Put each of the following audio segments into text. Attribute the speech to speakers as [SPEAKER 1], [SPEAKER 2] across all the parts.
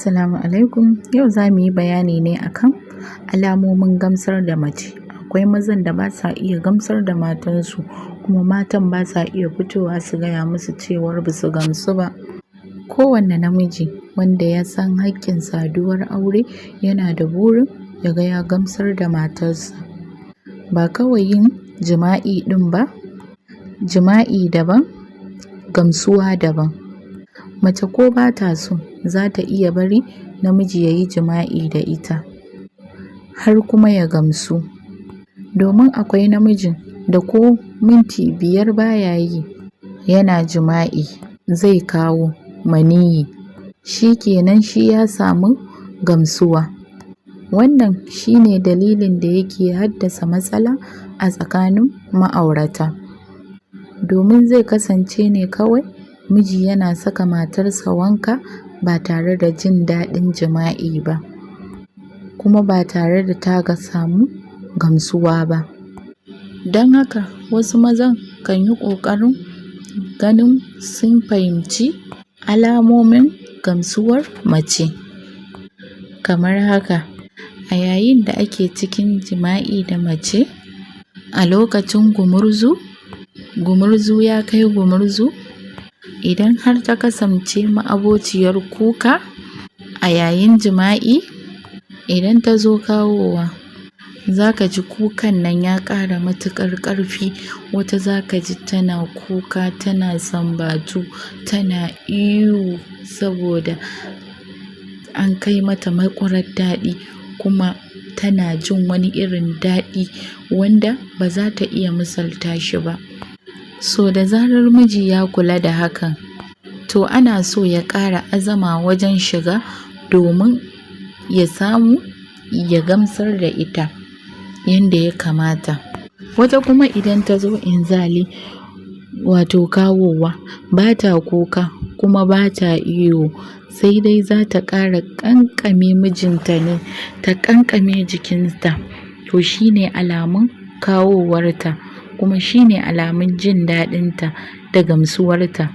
[SPEAKER 1] Assalamu alaikum. Yau za mu yi bayani ne akan alamomin gamsar da mace. Akwai mazan da ba sa iya gamsar da matansu, kuma matan ba sa iya fitowa su gaya musu cewar ba su gamsu ba. Kowanne namiji wanda ya san haƙƙin saduwar aure yana da burin ya ga ya gamsar da matarsa. Ba kawai yin jima'i ɗin ba, jima'i daban, gamsuwa daban. Mace ko ba ta so za ta iya bari namiji ya yi jima'i da ita har kuma ya gamsu, domin akwai namijin da ko minti 5 baya yi yana jima'i zai kawo maniyyi, shi kenan shi ya samu gamsuwa. Wannan shi ne dalilin da yake haddasa matsala a tsakanin ma'aurata, domin zai kasance ne kawai miji yana saka matarsa wanka ba tare da jin daɗin jima'i ba, kuma ba tare da ta samu gamsuwa ba. Don haka wasu mazan kan yi ƙoƙarin ganin sun fahimci alamomin gamsuwar mace kamar haka: a yayin da ake cikin jima'i da mace, a lokacin gumurzu ya kai gumurzu, idan har ta kasance ma'abociyar kuka a yayin jima'i, idan ta zo kawowa za ka ji kukan nan ya ƙara matuƙar ƙarfi. Wata za ka ji tana kuka, tana sambatu, tana ihu saboda an kai mata maƙurar daɗi, kuma tana jin wani irin daɗi wanda ba za ta iya misalta shi ba. So da zarar miji ya kula da hakan, to ana so ya ƙara azama wajen shiga domin ya samu ya gamsar da ita yanda ya kamata. Wata kuma idan ta zo inzali, wato kawowa, ba ta kuka kuma ba ta ihu, sai dai za ta ƙara ƙanƙame mijinta ne, ta ƙanƙame jikinta. To shi ne alamun kawowarta, kuma shi ne alamun jin daɗinta da gamsuwarta.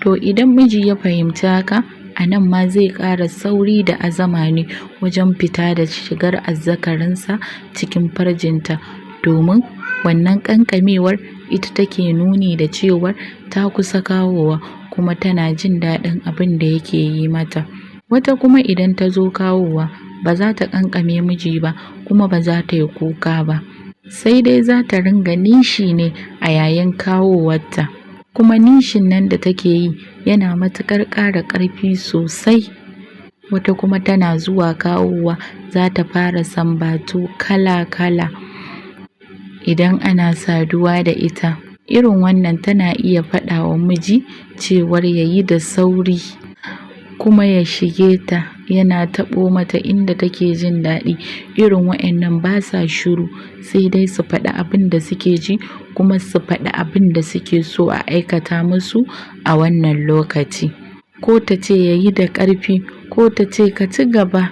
[SPEAKER 1] To idan miji ya fahimci haka, a nan ma zai ƙara sauri da azama ne wajen fita da shigar azzakarinsa cikin farjinta, domin wannan ƙanƙamewar ita take nuni da cewar ta kusa kawowa kuma tana jin daɗin abin da yake yi mata. Wata kuma idan ta zo kawowa ba za ta ƙanƙame miji ba, kuma ba za ta yi kuka ba, sai dai za ta ringa nishi ne a yayin kawowarta, kuma nishin nan da take yi yana matuƙar ƙara ƙarfi sosai. Wata kuma tana zuwa kawowa za ta fara sambatu kala-kala idan ana saduwa da ita. Irin wannan tana iya faɗa wa miji cewar ya yi da sauri kuma ya shige ta, yana taɓo mata inda take jin daɗi. Irin waɗannan ba sa shiru, sai dai su faɗi abin da suke ji, kuma su faɗi abin da suke so a aikata musu a wannan lokaci. Ko ta ce ya yi da ƙarfi, ko ta ce ka ci gaba,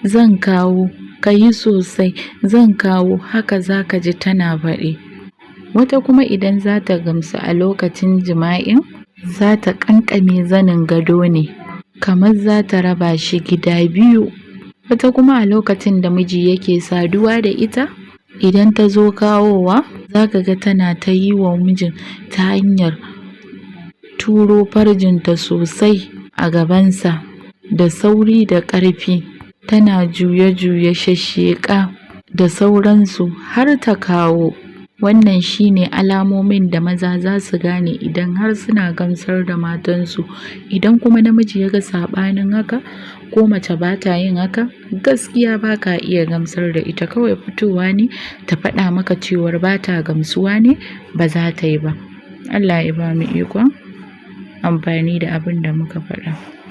[SPEAKER 1] zan kawo, ka yi sosai, zan kawo, haka za ka ji tana faɗi. Wata kuma idan za ta gamsu a lokacin jima'in, za ta ƙanƙame zanin gado ne, kamar za ta raba shi gida 2. Wata kuma a lokacin da miji yake saduwa da ita, idan ta zo kawowa za ka ga tana ta yi wa mijin ta hanyar turo farjinta sosai a gabansa da sauri da ƙarfi, tana juye-juye, shashsheƙa da sauransu har ta kawo. Wannan shi ne alamomin da maza za su gane idan har suna gamsar da matansu. Idan kuma namiji ya ga saɓanin haka, ko mace ba ta yin haka, gaskiya ba ka iya gamsar da ita. Kawai fitowa ne ta faɗa maka cewar ba ta gamsuwa ne, ba za ta yi ba. Allah ya ba mu ikon amfani da abin da muka faɗa.